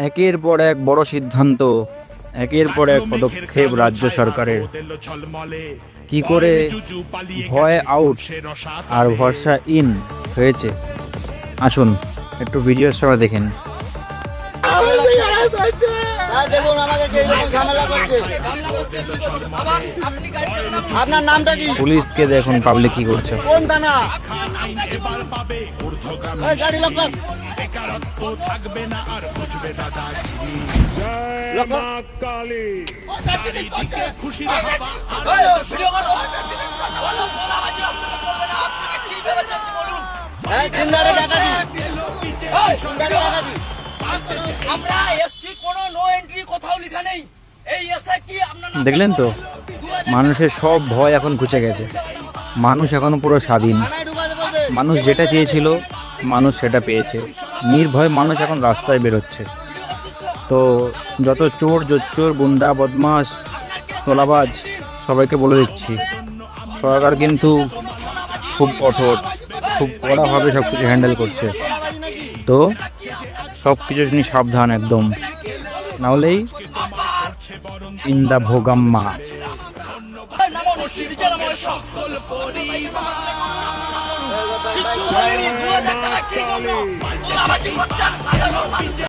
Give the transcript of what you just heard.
একের পর এক বড় সিদ্ধান্ত, একের পর এক পদক্ষেপ রাজ্য সরকারের। কি করে ভয় আউট আর ভরসা ইন হয়েছে, আসুন একটু ভিডিওর সময় দেখেন। আপনার নামটা কি? পুলিশকে দেখুন পাবলিক কি করছে। কোন থানা? গাড়ি লক কর। দেখলেন তো, মানুষের সব ভয় এখন ঘুচে গেছে। মানুষ এখন পুরো স্বাধীন। মানুষ যেটা চেয়েছিল মানুষ সেটা পেয়েছে। নির্ভয় মানুষ এখন রাস্তায় বেরোচ্ছে। তো যত চোর গুন্ডা বদমাশ তোলাবাজ সবাইকে বলে দিচ্ছি, সরকার কিন্তু খুব কঠোর, খুব কড়াভাবে সব কিছু হ্যান্ডেল করছে। তো সব কিছু নিয়ে সাবধান একদম, নাহলেই ইন্দা ভোগাম্মা।